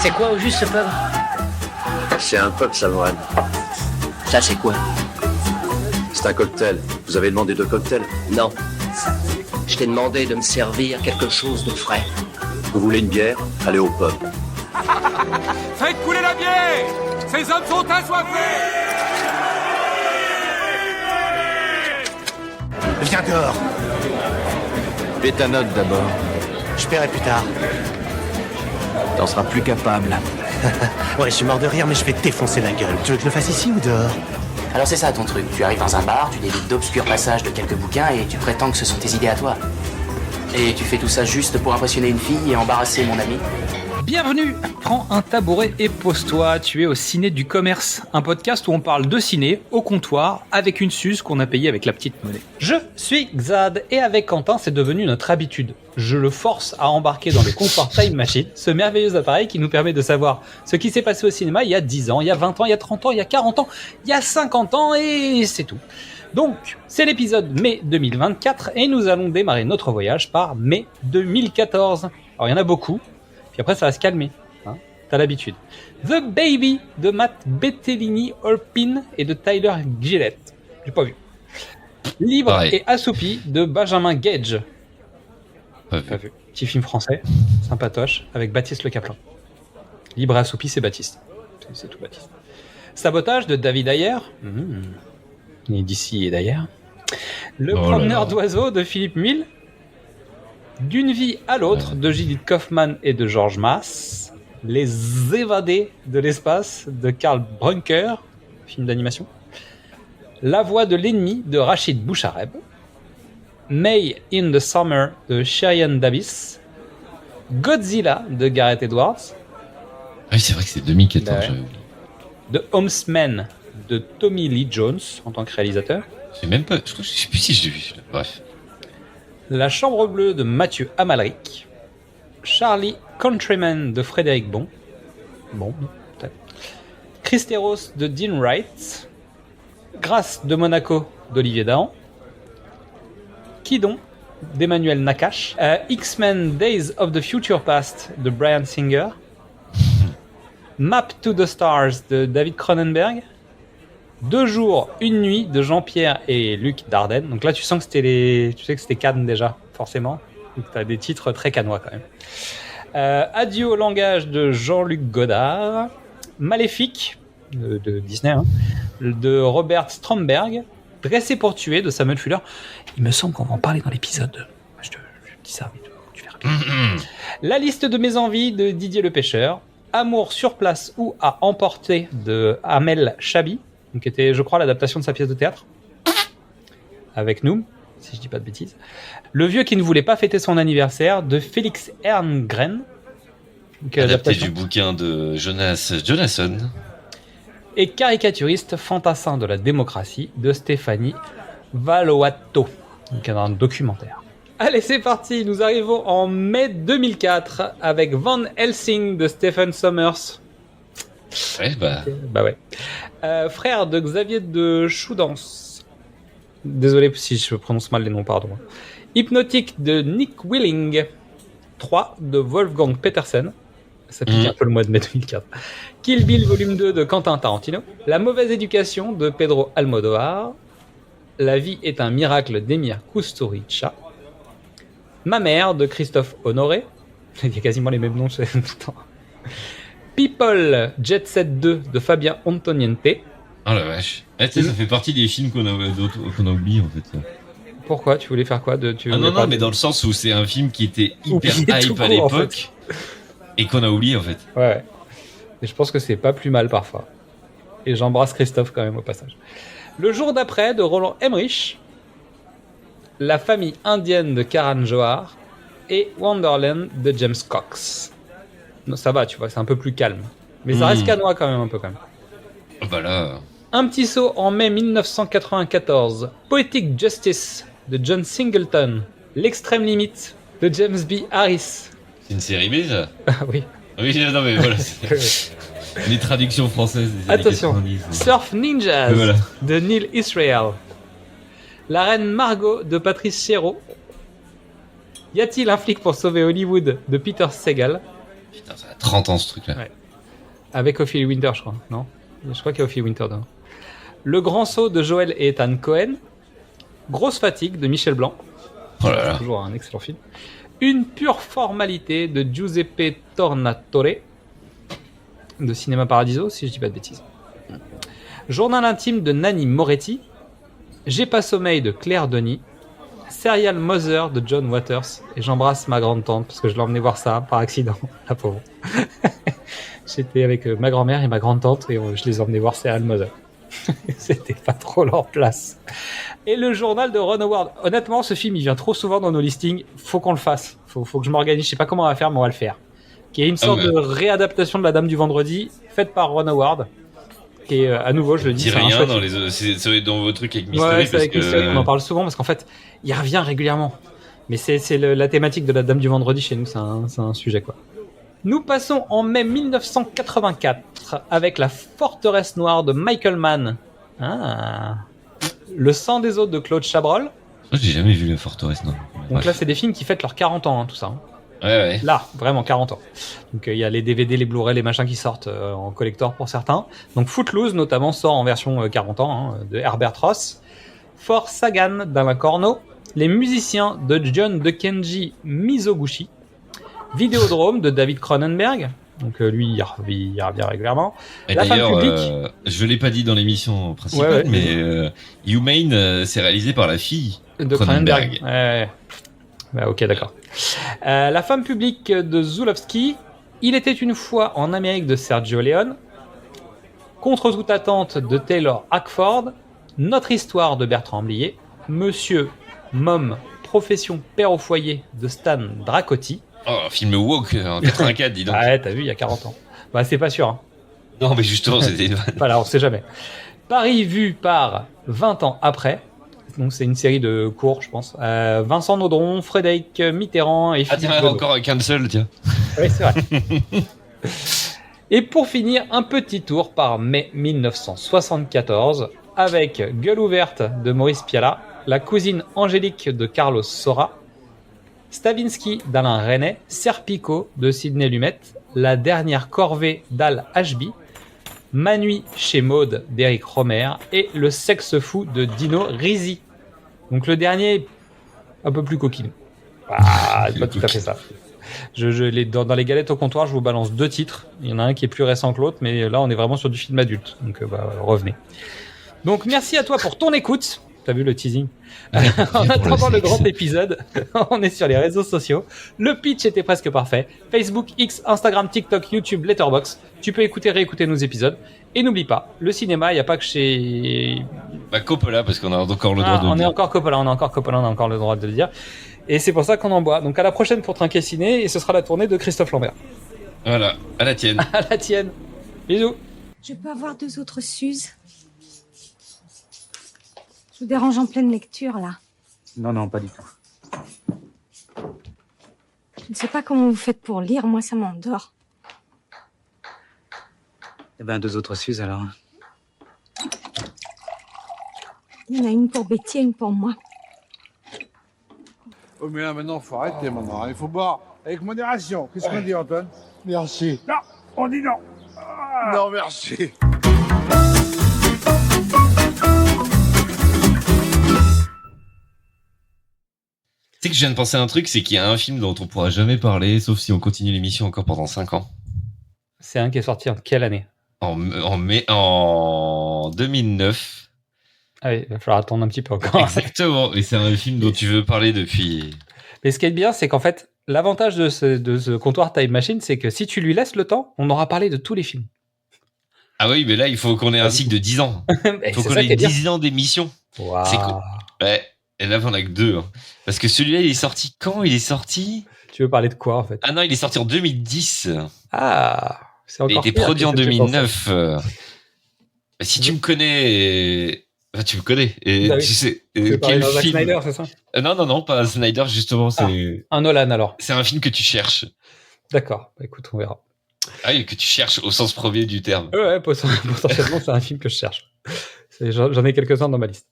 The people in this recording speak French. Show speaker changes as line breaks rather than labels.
C'est quoi au juste ce pub?
C'est un pub, Salmoine.
Ça c'est quoi?
C'est un cocktail. Vous avez demandé 2 cocktails?
Non. Je t'ai demandé de me servir quelque chose de frais.
Vous voulez une bière? Allez au pub.
Faites couler la bière! Ces hommes sont assoiffés!
Viens dehors.
Fais ta note d'abord.
Je paierai plus tard.
T'en seras plus capable.
Ouais, je suis mort de rire, mais je vais te défoncer la gueule. Tu veux que je le fasse ici ou dehors?
Alors c'est ça ton truc, tu arrives dans un bar, tu délites d'obscurs passages de quelques bouquins et tu prétends que ce sont tes idées à toi. Et tu fais tout ça juste pour impressionner une fille et embarrasser mon ami?
Bienvenue, prends un tabouret et pose-toi, tu es au Ciné du Commerce, un podcast où on parle de ciné au comptoir avec une suze qu'on a payée avec la petite monnaie. Je suis Xad et avec Quentin c'est devenu notre habitude. Je le force à embarquer dans le Confort Time Machine, ce merveilleux appareil qui nous permet de savoir ce qui s'est passé au cinéma il y a 10 ans, il y a 20 ans, il y a 30 ans, il y a 40 ans, il y a 50 ans et c'est tout. Donc, c'est l'épisode mai 2024 et nous allons démarrer notre voyage par mai 2014. Alors il y en a beaucoup. Puis après, ça va se calmer. Hein, t'as l'habitude. The Baby de Matt Bettinelli-Olpin et de Tyler Gillett. J'ai pas vu. Libre
Pareil.
et assoupi de Benjamin Gage.
Pas
Pas vu. Petit film français, sympatoche, avec Baptiste Le Caplin. Libre et assoupi, c'est Baptiste. C'est tout Baptiste. Sabotage de David Ayer. Il est d'ici et d'ailleurs. Le promeneur d'oiseaux de Philippe Mille. D'une vie à l'autre de Judith Kaufman et de Georges Mass. Les évadés de l'espace de Karl Brunker, film d'animation. La voix de l'ennemi de Rachid Bouchareb. May in the Summer de Cheyenne Davis. Godzilla de Gareth Edwards.
Ah oui, c'est vrai que c'est 2014.
Ouais.
J'avais oublié.
The Homesman de Tommy Lee Jones en tant que réalisateur.
C'est même pas. Je sais plus si je l'ai vu. Celui-là. Bref.
La Chambre bleue de Mathieu Amalric. Charlie Countryman de Frédéric Bon. Peut-être. Christeros de Dean Wright. Grâce de Monaco d'Olivier Dahan. Kidon d'Emmanuel Nakache. X-Men Days of the Future Past de Bryan Singer. Map to the Stars de David Cronenberg. 2 jours, 1 nuit de Jean-Pierre et Luc Dardenne. Donc là, tu sens que tu sais que c'était Cannes déjà, forcément. Donc tu as des titres très cannois quand même. Adieu au langage de Jean-Luc Godard. Maléfique de Disney, hein, de Robert Stromberg. Dressé pour tuer de Samuel Fuller. Il me semble qu'on va en parler dans l'épisode. Je dis ça, mais tu verras bien. La liste de mes envies de Didier Le Pêcheur. Amour sur place ou à emporter de Amel Chabi. Qui était, je crois, l'adaptation de sa pièce de théâtre. Avec nous, si je dis pas de bêtises. Le vieux qui ne voulait pas fêter son anniversaire de Félix Herngren.
Adapté du bouquin de Jonas Jonasson.
Et caricaturiste fantassin de la démocratie de Stéphanie Valoatto. Donc un documentaire. Allez, c'est parti. Nous arrivons en mai 2004 avec Van Helsing de Stephen Sommers.
Ouais, bah.
Bah ouais. Frère de Xavier de Choudance. Désolé si je prononce mal les noms, pardon. Hypnotique de Nick Willing. 3 de Wolfgang Petersen. Ça pique un peu le mois de mai 2004. Kill Bill volume 2 de Quentin Tarantino. La mauvaise éducation de Pedro Almodovar. La vie est un miracle d'Emir Kusturica. Ma mère de Christophe Honoré. Il y a quasiment les mêmes noms tout le temps. People Jet Set 2 de Fabien Antoniente.
Oh la vache. Tu sais, ça fait partie des films qu'on a oubliés en fait.
Pourquoi? Tu voulais faire quoi
non, mais dans le sens où c'est un film qui était hyper hype à l'époque en fait. Et qu'on a oublié en fait.
Ouais. Et je pense que c'est pas plus mal parfois. Et j'embrasse Christophe quand même au passage. Le jour d'après de Roland Emmerich. La famille indienne de Karan Johar. Et Wonderland de James Cox. Non, ça va, tu vois, c'est un peu plus calme. Mais ça reste cannois quand même, un peu quand même.
Bah là.
Un petit saut en mai 1994. Poetic Justice de John Singleton. L'extrême limite de James B. Harris.
C'est une série B, ça?
Ah oui.
Oui, non, mais voilà. Les traductions françaises des années
Attention.
90.
Surf Ninjas
Voilà.
de Neil Israel. La reine Margot de Patrice Chéreau. Y a-t-il un flic pour sauver Hollywood de Peter Segal.
Putain, ça a 30 ans ce truc-là.
Ouais. Avec Ophélie Winter, je crois. Non ? Je crois qu'il y a Ophélie Winter dedans. Le Grand Saut de Joel et Ethan Cohen. Grosse fatigue de Michel Blanc.
Oh là là.
Toujours un excellent film. Une pure formalité de Giuseppe Tornatore. De Cinéma Paradiso, si je dis pas de bêtises. Journal intime de Nanni Moretti. J'ai pas sommeil de Claire Denis. Serial Mother de John Waters. Et j'embrasse ma grande tante parce que je l'ai emmené voir ça par accident, la pauvre. J'étais avec ma grand-mère et ma grande tante et je les ai emmenés voir Serial Mother. C'était pas trop leur place. Et le journal de Ron Howard. Honnêtement, ce film, il vient trop souvent dans nos listings. Faut qu'on le fasse. Faut que je m'organise. Je sais pas comment on va faire, mais on va le faire. Qui est une sorte de réadaptation de La Dame du Vendredi, faite par Ron Howard. Qui est, à nouveau, je le dis,
Dis rien dans les, c'est dans vos trucs avec Mystery.
Ouais, c'est avec Mystery qu'on en parle souvent parce qu'en fait, il revient régulièrement. Mais c'est la thématique de La Dame du Vendredi chez nous, c'est un sujet quoi. Nous passons en mai 1984 avec La Forteresse Noire de Michael Mann. Ah. Le sang des autres de Claude Chabrol.
Moi, j'ai jamais vu La Forteresse Noire.
Donc là, c'est des films qui fêtent leurs 40 ans, hein, tout ça. Hein.
Ouais.
Là, vraiment 40 ans. Donc il y a les DVD, les Blu-ray, les machins qui sortent en collector pour certains. Donc Footloose notamment sort en version 40 ans hein, de Herbert Ross. For Sagan d'Alain Corneau. Les musiciens de John de Kenji Mizoguchi. Vidéodrome de David Cronenberg. Donc lui, il revient régulièrement.
Et
La
d'ailleurs,
femme publique.
je l'ai pas dit dans l'émission principale, mais Humane, c'est réalisé par la fille
De Cronenberg. Ouais. Bah, ok, d'accord. La femme publique de Zulawski. Il était une fois en Amérique de Sergio Leone. Contre toute attente de Taylor Hackford. Notre histoire de Bertrand Blier. Monsieur Mom, profession père au foyer de Stan Dracotti.
Oh, un film woke en 84, dis donc.
Ouais, t'as vu, il y a 40 ans. Bah, c'est pas sûr. Hein.
Non, mais justement, c'était une vanne.
Voilà, on sait jamais. Paris vu par 20 ans après. Donc, c'est une série de cours, je pense. Vincent Naudron, Frédéric Mitterrand et Philippe Godot.
Encore un cancel, tiens.
Oui, c'est vrai. Et pour finir, un petit tour par mai 1974 avec Gueule ouverte de Maurice Pialat, La cousine angélique de Carlos Saura, Stavinsky d'Alain Resnais, Serpico de Sidney Lumet, La dernière corvée d'Al Ashby, Manui chez Maud d'Éric Romer et Le sexe fou de Dino Risi. Donc le dernier, un peu plus coquine. Ah, c'est pas tout à fait ça. Dans les galettes au comptoir, je vous balance 2 titres. Il y en a un qui est plus récent que l'autre, mais là on est vraiment sur du film adulte. Donc revenez. Donc merci à toi pour ton écoute. T'as vu le teasing? En attendant le grand épisode, on est sur les réseaux sociaux. Le pitch était presque parfait. Facebook, X, Instagram, TikTok, YouTube, Letterboxd. Tu peux écouter, réécouter nos épisodes. Et n'oublie pas, le cinéma, il n'y a pas que chez...
Bah Coppola, parce qu'on a encore le droit de le dire.
On est encore Coppola, on a encore le droit de le dire. Et c'est pour ça qu'on en boit. Donc à la prochaine pour Trinquer Ciné, et ce sera la tournée de Christophe Lambert.
Voilà, à la tienne.
À la tienne. Bisous.
Je peux avoir 2 autres Suzes? Je vous dérange en pleine lecture, là.
Non, pas du tout.
Je ne sais pas comment vous faites pour lire, moi ça m'endort.
Eh ben, 2 autres Suzes, alors.
Il y en a une pour Betty et une pour moi.
Oh, mais là, maintenant, il faut arrêter, maintenant. Il faut boire avec modération. Qu'est-ce qu'on dit, Antoine?
Merci.
Non, on dit non. Non, merci.
Tu sais que je viens de penser à un truc, c'est qu'il y a un film dont on pourra jamais parler, sauf si on continue l'émission encore pendant 5 ans.
C'est un qui est sorti en quelle année?
En 2009.
Ah oui, il va falloir attendre un petit peu encore.
Exactement, et c'est un film dont tu veux parler depuis...
Mais ce qui est bien, c'est qu'en fait, l'avantage de ce comptoir Time Machine, c'est que si tu lui laisses le temps, on aura parlé de tous les films.
Ah oui, mais là, il faut qu'on ait un cycle de 10 ans. Il faut qu'on ait 10 ans d'émission.
Wow.
C'est cool. Ouais, et là, on a que 2. Hein. Parce que celui-là, il est sorti quand? Il est sorti...
Tu veux parler de quoi, en fait?
Ah non, il est sorti en 2010.
Ah, c'est encore
il était produit en 2009. Si tu me connais... Enfin, tu me connais. Et
bah oui.
tu sais...
Tu veux parler d'un Snyder, c'est ça?
Non, pas Snyder, justement. C'est
un Nolan, alors.
C'est un film que tu cherches.
D'accord, bah, écoute, on verra.
Ah oui, que tu cherches au sens premier du terme.
Ouais, potentiellement, c'est un film que je cherche. J'en ai quelques-uns dans ma liste.